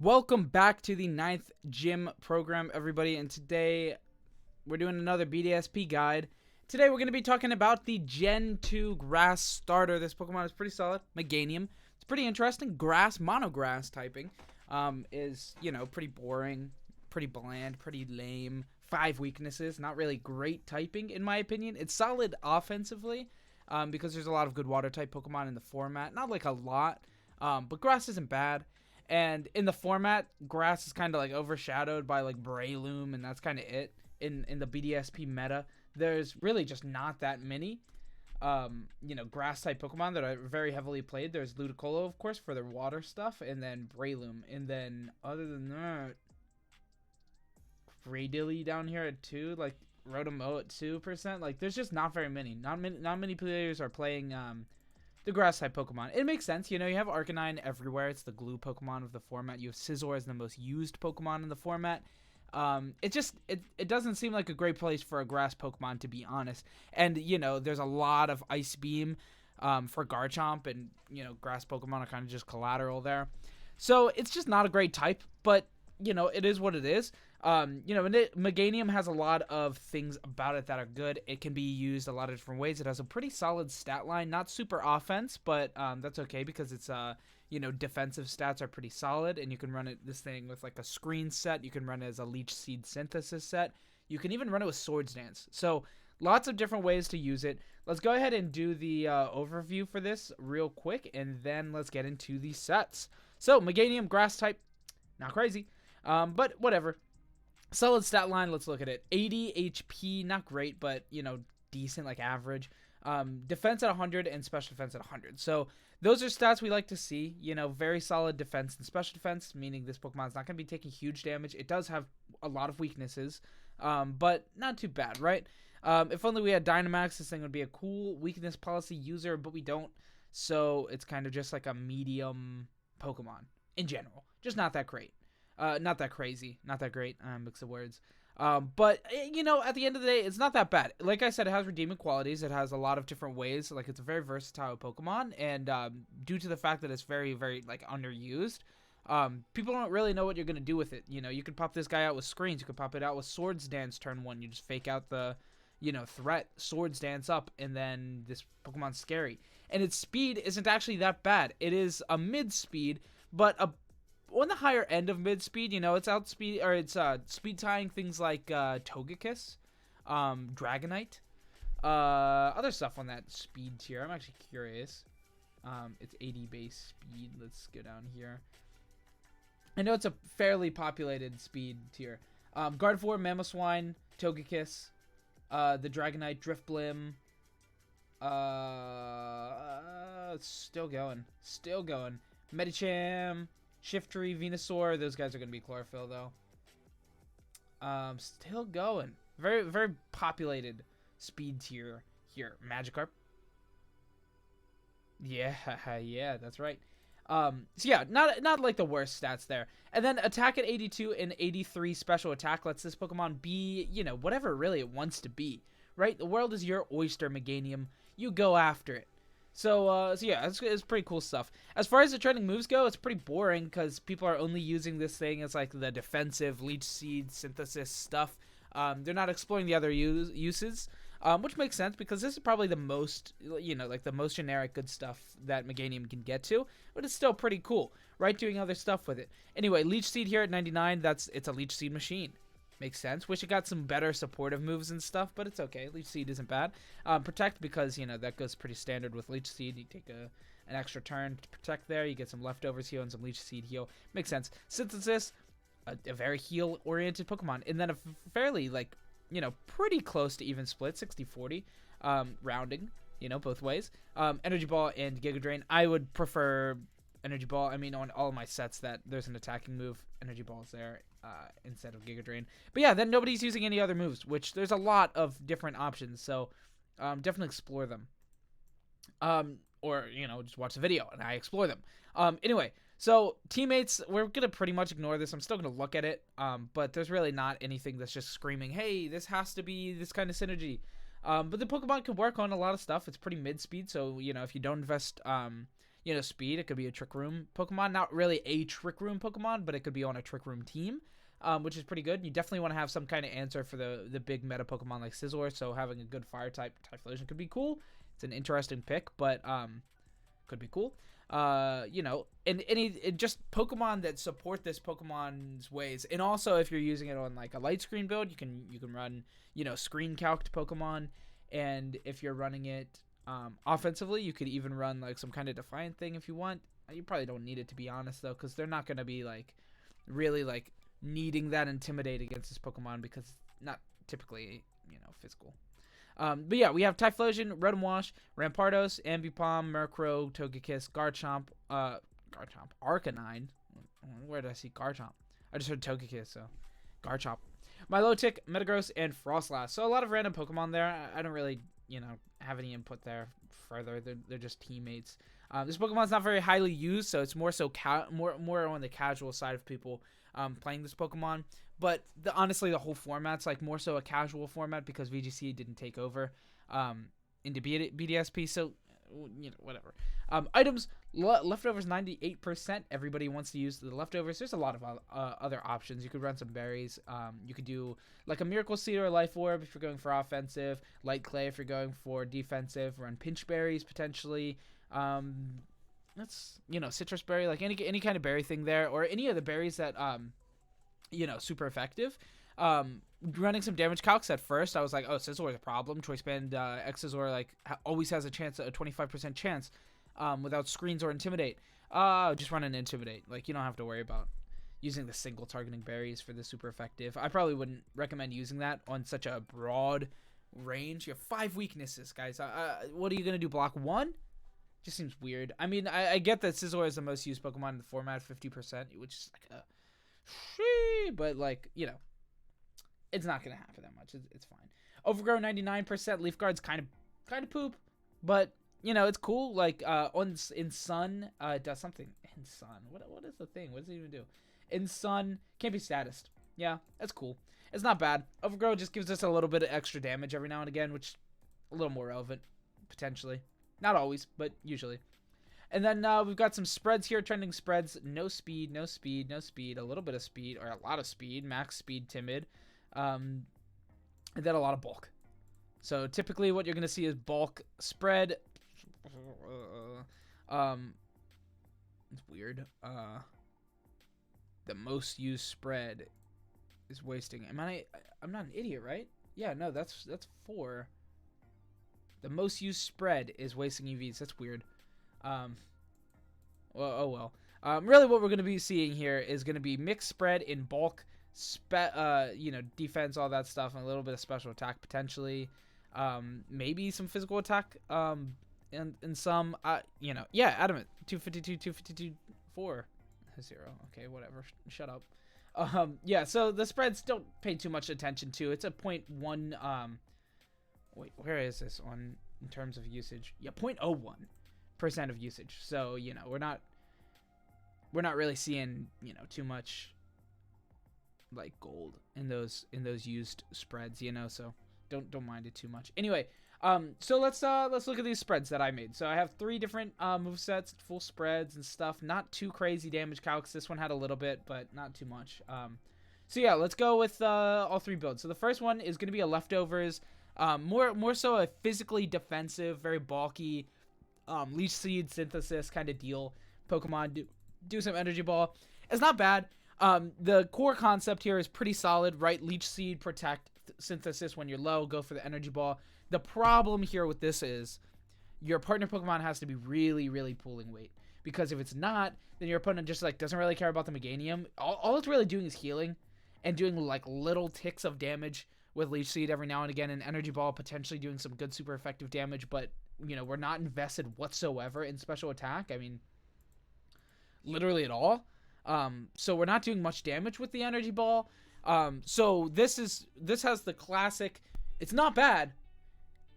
Welcome back to the 9th gym program, everybody, and today we're doing another BDSP guide. Today we're going to be talking about the Gen 2 Grass Starter. This Pokemon is pretty solid. Meganium. It's pretty interesting. Grass, monograss typing is, pretty boring, pretty bland, pretty lame. 5 weaknesses. Not really great typing, in my opinion. It's solid offensively because there's a lot of good water-type Pokemon in the format. Not like a lot, but grass isn't bad. And in the format, grass is kind of like overshadowed by like Breloom, and that's kind of it in the BDSP meta. There's really just not that many, grass type Pokemon that are very heavily played. There's Ludicolo, of course, for their water stuff, and then Breloom. And then other than that, Greydilly down here at 2, like Rotomo at 2%. Like there's just not very many. Not many players are playing the grass type Pokemon. It makes sense, you have Arcanine everywhere. It's the glue Pokemon of the format. You have Scizor as the most used Pokemon in the format. It doesn't seem like a great place for a grass Pokemon, to be honest. And there's a lot of Ice Beam for Garchomp, and grass Pokemon are kind of just collateral there. So it's just not a great type, but it is what it is. Meganium has a lot of things about it that are good. It can be used a lot of different ways. It has a pretty solid stat line, not super offense, but that's okay because it's defensive stats are pretty solid, and you can run this thing with like a screen set. You can run it as a Leech Seed synthesis set. You can even run it with Swords Dance. So lots of different ways to use it. Let's go ahead and do the overview for this real quick, and then let's get into the sets. So Meganium grass type, not crazy, but whatever. Solid stat line, let's look at it. 80 HP, not great, but, decent, like average. Defense at 100 and special defense at 100. So those are stats we like to see. Very solid defense and special defense, meaning this Pokemon's not going to be taking huge damage. It does have a lot of weaknesses, but not too bad, right? If only we had Dynamax, this thing would be a cool weakness policy user, but we don't. So it's kind of just like a medium Pokemon in general. Just not that great. Not that crazy, not that great, mix of words. But, at the end of the day, it's not that bad. Like I said, it has redeeming qualities. It has a lot of different ways. Like, it's a very versatile Pokemon. And due to the fact that it's very, very, underused, people don't really know what you're going to do with it. You could pop this guy out with screens. You could pop it out with Swords Dance turn 1. You just fake out the, threat, Swords Dance up, and then this Pokemon's scary. And its speed isn't actually that bad. It is a mid-speed, but on the higher end of mid-speed, it's speed tying things like Togekiss, Dragonite, other stuff on that speed tier. I'm actually curious. It's 80 base speed. Let's go down here. I know it's a fairly populated speed tier. Gardevoir, Mamoswine, Togekiss, the Dragonite, Drifblim. Still going. Medicham, Shiftry, Venusaur, those guys are going to be chlorophyll, though. Still going. Very, very populated speed tier here. Magikarp. Yeah, that's right. So yeah, not like the worst stats there. And then attack at 82 and 83 special attack lets this Pokemon be, whatever really it wants to be, right? The world is your oyster, Meganium. You go after it. So yeah, it's pretty cool stuff. As far as the trending moves go, it's pretty boring because people are only using this thing as like the defensive Leech Seed synthesis stuff. They're not exploring the other uses, which makes sense because this is probably the most, the most generic good stuff that Meganium can get to, but it's still pretty cool, right? Doing other stuff with it. Anyway, Leech Seed here at 99, it's a Leech Seed machine. Makes sense. Wish it got some better supportive moves and stuff, but it's okay. Leech Seed isn't bad. Protect because, that goes pretty standard with Leech Seed. You take an extra turn to protect there. You get some leftovers heal and some Leech Seed heal. Makes sense. Synthesis, a very heal-oriented Pokemon. And then a fairly, pretty close to even split, 60-40, rounding, both ways. Energy Ball and Giga Drain. I would prefer Energy Ball. I mean, on all of my sets that there's an attacking move, Energy Ball is there instead of Giga Drain. But yeah, then nobody's using any other moves, which there's a lot of different options. So definitely explore them. Or, just watch the video and I explore them. Anyway, so teammates, we're going to pretty much ignore this. I'm still going to look at it. But there's really not anything that's just screaming, hey, this has to be this kind of synergy. But the Pokemon can work on a lot of stuff. It's pretty mid-speed. So, if you don't invest you know, speed. It could be a Trick Room Pokemon. Not really a Trick Room Pokemon, but it could be on a Trick Room team, which is pretty good. You definitely want to have some kind of answer for the big meta Pokemon like Scizor, so having a good fire type Typhlosion could be cool. It's an interesting pick, but could be cool. You know, and just Pokemon that support this Pokemon's ways. And also, if you're using it on like a light screen build, you can run, you know, screen calced Pokemon. And if you're running it offensively, you could even run like some kind of Defiant thing if you want. You probably don't need it, to be honest, though, because they're not going to be like really like needing that Intimidate against this Pokemon, because it's not typically, you know, physical. But yeah, we have Typhlosion, Rotom Wash, Rampardos, Ambipom, Murkrow, Togekiss, Garchomp, Arcanine. Where did I see Garchomp? I just heard Togekiss, so Garchomp. Milotic, Metagross, and Frostlass. So a lot of random Pokemon there. I don't really, you know, have any input there further. They're just teammates. This Pokemon's not very highly used, so it's more so more on the casual side of people playing this Pokemon. But honestly, the whole format's like more so a casual format because VGC didn't take over into BDSP. So, you know, whatever. Items, leftovers 98%. Everybody wants to use the leftovers. There's a lot of other options. You could run some berries. You could do like a Miracle Seed or a Life Orb if you're going for offensive. Light Clay if you're going for defensive. Run Pinch Berries potentially. That's, you know, Citrus Berry, like any kind of berry thing there, or any of the berries that you know, super effective. Running some damage calcs at first, I was like, oh, Scizor is a problem. Choice Band X Scizor like always has a 25% chance without screens or Intimidate. Just run an Intimidate. Like, you don't have to worry about using the single targeting berries for the super effective. I probably wouldn't recommend using that on such a broad range. You have 5 weaknesses, guys. What are you gonna do? Block 1? Just seems weird. I mean, I get that Scizor is the most used Pokemon in the format, 50%, which is like a but like, you know, it's not gonna happen that much. It's fine. Overgrow 99%. Leaf Guard's kind of poop, but you know, it's cool. Like in Sun, it does something in Sun. What is the thing? What does it even do? In Sun, can't be statused. Yeah, that's cool. It's not bad. Overgrow just gives us a little bit of extra damage every now and again, which is a little more relevant potentially. Not always, but usually. And then we've got some spreads here, trending spreads. No speed, no speed, no speed, a little bit of speed, or a lot of speed, max speed, timid, and then a lot of bulk. So typically what you're going to see is bulk spread. It's weird. The most used spread is wasting. I'm not an idiot, right? Yeah, no, that's 4. The most used spread is wasting EVs. That's weird. Well, oh well. Really what we're going to be seeing here is going to be mixed spread in bulk, you know, defense, all that stuff, and a little bit of special attack potentially. Maybe some physical attack, and some, you know, yeah, Adamant, 252, 252, 4, 0. Okay, whatever. Shut up. Yeah, so the spreads don't pay too much attention to. It's a 0.1, wait, where is this on in terms of usage? Yeah, 0.01% of usage. So, you know, we're not really seeing, you know, too much like gold in those used spreads, you know, so don't mind it too much. Anyway, so let's look at these spreads that I made. So I have 3 different movesets, full spreads and stuff. Not too crazy damage calcs. This one had a little bit, but not too much. So yeah, let's go with all 3 builds. So the first one is going to be a leftovers. More so a physically defensive, very bulky, Leech Seed synthesis kind of deal. Pokemon do some Energy Ball. It's not bad. The core concept here is pretty solid, right? Leech Seed, protect, synthesis when you're low, go for the Energy Ball. The problem here with this is your partner Pokemon has to be really, really pulling weight. Because if it's not, then your opponent just like doesn't really care about the Meganium. All it's really doing is healing and doing like little ticks of damage with Leech Seed every now and again, and Energy Ball potentially doing some good super effective damage, but you know, we're not invested whatsoever in special attack. I mean, literally at all. So we're not doing much damage with the Energy Ball. So this has the classic, it's not bad.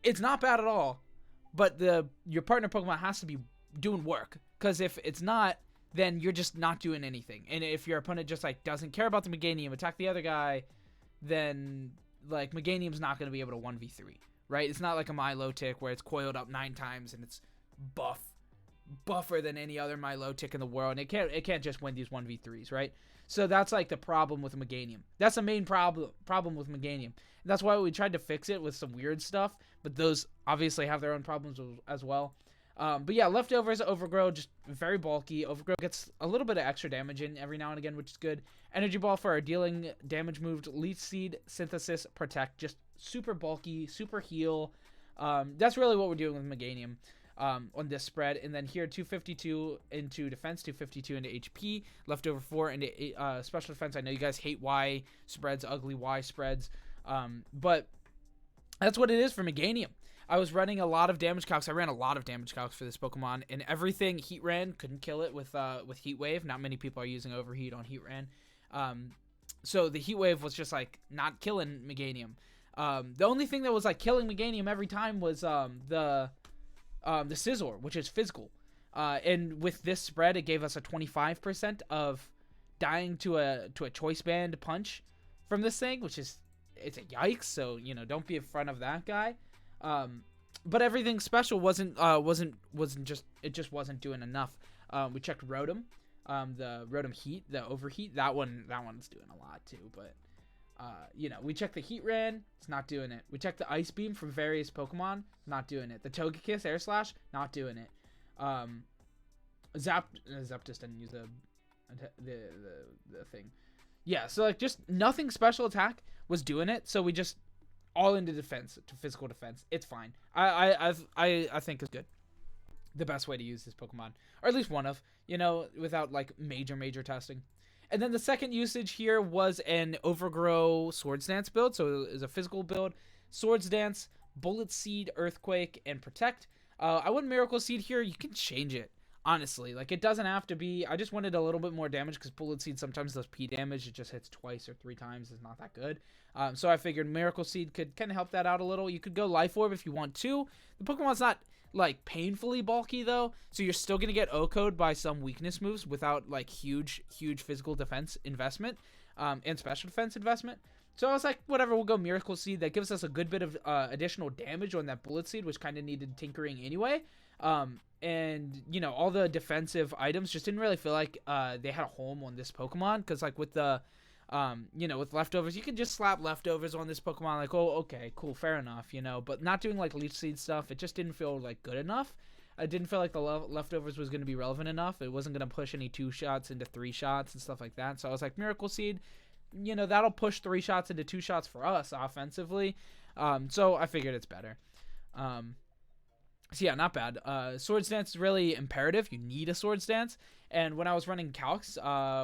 It's not bad at all. But your partner Pokemon has to be doing work. Because if it's not, then you're just not doing anything. And if your opponent just like doesn't care about the Meganium, attack the other guy, then like Meganium's not going to be able to 1v3, right? It's not like a Milotic where it's coiled up 9 times and it's buff buffer than any other Milotic in the world, and it can't just win these 1v3s, right? So that's like the problem with Meganium. That's the main problem with Meganium. And that's why we tried to fix it with some weird stuff, but those obviously have their own problems as well. But yeah, Leftovers, Overgrow, just very bulky. Overgrow gets a little bit of extra damage in every now and again, which is good. Energy Ball for our dealing damage moved. Leech Seed, Synthesis, Protect, just super bulky, super heal. That's really what we're doing with Meganium on this spread. And then here, 252 into defense, 252 into HP, Leftover 4 into special defense. I know you guys hate Y spreads, ugly Y spreads, but that's what it is for Meganium. I was running a lot of damage calcs. I ran a lot of damage calcs for this Pokemon, and everything Heat Ran couldn't kill it with Heat Wave. Not many people are using Overheat on Heat Ran. So the Heat Wave was just like not killing Meganium. The only thing that was like killing Meganium every time was the Scizor, which is physical. And with this spread, it gave us a 25% of dying to a Choice Band punch from this thing, which is it's a yikes. So don't be in front of that guy. But everything special wasn't just wasn't doing enough. We checked Rotom, the Rotom Heat, the Overheat. That one's doing a lot too. But we checked the Heat Ran, it's not doing it. We checked the Ice Beam from various Pokemon, not doing it. The Togekiss Air Slash, not doing it. Zapdos didn't use the thing. Yeah, so like just nothing special attack was doing it. So we just all into defense, to physical defense. It's fine. I think it's good. The best way to use this Pokemon, or at least one of, without like major testing. And then the second usage here was an Overgrow Swords Dance build. So it was a physical build. Swords Dance, Bullet Seed, Earthquake, and Protect. I went Miracle Seed here. You can change it, honestly. Like, it doesn't have to be. I just wanted a little bit more damage because Bullet Seed sometimes does P damage. It just hits twice or 3 times. It's not that good. So I figured Miracle Seed could kind of help that out a little. You could go Life Orb if you want to. The Pokemon's not like painfully bulky though, so you're still gonna get O-code by some weakness moves without like huge physical defense investment and special defense investment. So I was like, whatever, we'll go Miracle Seed. That gives us a good bit of additional damage on that Bullet Seed, which kind of needed tinkering anyway. And all the defensive items just didn't really feel like they had a home on this Pokemon, because like with the with Leftovers, you can just slap Leftovers on this Pokemon, like, oh, okay, cool, fair enough, but not doing like Leech Seed stuff. It just didn't feel like good enough. I didn't feel like the Leftovers was going to be relevant enough. It wasn't going to push any 2 shots into 3 shots and stuff like that. So I was like, Miracle Seed, that'll push 3 shots into 2 shots for us offensively. So I figured it's better. So yeah, not bad. Swords Dance is really imperative. You need a Swords Dance. And when I was running calcs,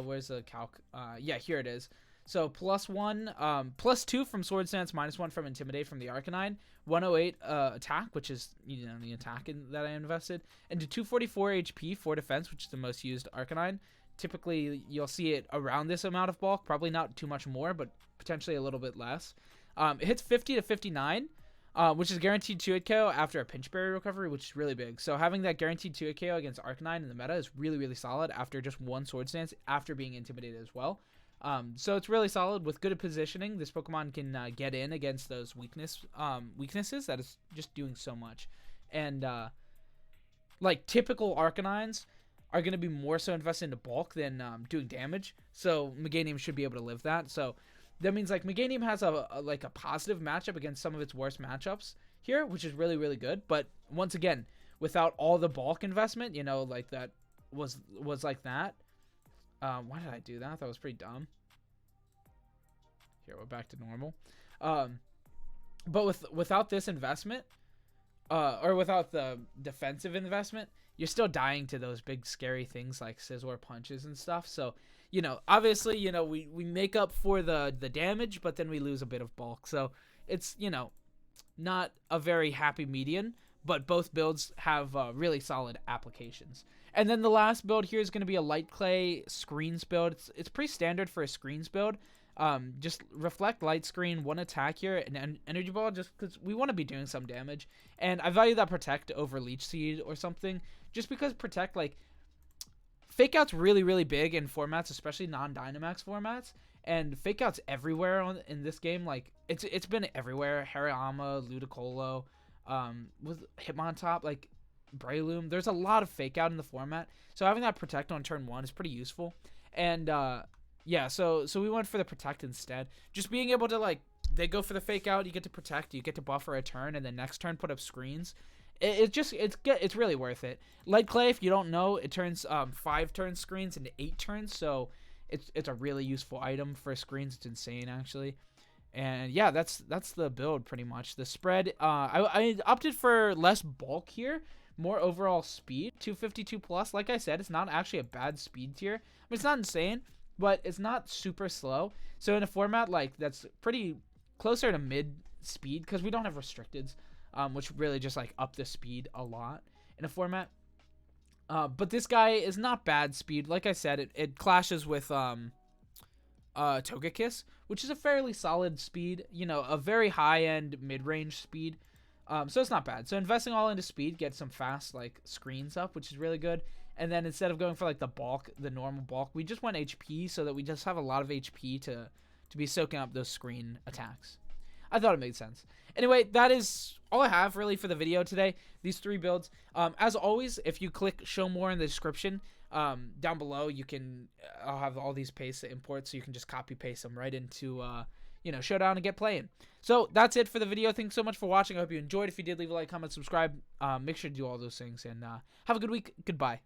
where's the calc? Yeah, here it is. So +1, +2 from Swords Dance, -1 from Intimidate from the Arcanine, 108 attack, which is the attack that I invested, and to 244 HP for defense, which is the most used Arcanine. Typically, you'll see it around this amount of bulk, probably not too much more, but potentially a little bit less. It hits 50 to 59. Which is guaranteed 2-hit KO after a pinch berry recovery, which is really big. So having that guaranteed 2-hit KO against Arcanine in the meta is really solid after just 1 Swords Dance, after being intimidated as well. So it's really solid with good positioning. This Pokemon can get in against those weaknesses. That is just doing so much. And like typical Arcanines are going to be more so invested into bulk than doing damage. So Meganium should be able to live that. So that means like Meganium has a positive matchup against some of its worst matchups here, which is really good. But once again, without all the bulk investment, like that was like that. Why did I do that? That was pretty dumb. Here, we're back to normal. But without this investment, or without the defensive investment, you're still dying to those big scary things like Scizor punches and stuff. So obviously, we make up for the damage, but then we lose a bit of bulk. So it's, not a very happy median, but both builds have really solid applications. And then the last build here is going to be a Light Clay Screens build. It's pretty standard for a Screens build. Just Reflect, Light Screen, 1 attack here, and an Energy Ball, just because we want to be doing some damage. And I value that Protect over Leech Seed or something, just because Protect, like, Fake Out's really big in formats, especially non-Dynamax formats, and Fake Out's everywhere in this game. Like, it's been everywhere. Hariyama, Ludicolo, with Hitmontop, like, Breloom. There's a lot of fake out in the format, so having that protect on turn 1 is pretty useful. And yeah, so we went for the protect instead. Just being able to, like, they go for the fake out, you get to protect, you get to buffer a turn, and then next turn put up screens. It's really worth it. Lead Clay, if you don't know, it turns 5 turn screens into 8 turns, so it's a really useful item for screens. It's insane, actually. And yeah, that's the build pretty much. The spread, I opted for less bulk here, more overall speed, 252 plus. Like I said, it's not actually a bad speed tier. I mean, it's not insane, but it's not super slow. So in a format like that's pretty closer to mid speed, because we don't have restricteds, which really just like up the speed a lot in a format. But this guy is not bad speed. Like I said, it clashes with Togekiss, which is a fairly solid speed, you know, a very high-end mid-range speed. So it's not bad. So investing all into speed, get some fast, like, screens up, which is really good. And then instead of going for, like, the normal bulk, we just went HP so that we just have a lot of HP to be soaking up those screen attacks. I thought it made sense. Anyway, that is all I have, really, for the video today. These 3 builds. As always, if you click show more in the description, down below, I'll have all these pastes to import, so you can just copy paste them right into Showdown and get playing. So that's it for the video. Thanks so much for watching. I hope you enjoyed. If you did, leave a like, comment, subscribe. Make sure to do all those things, and have a good week. Goodbye.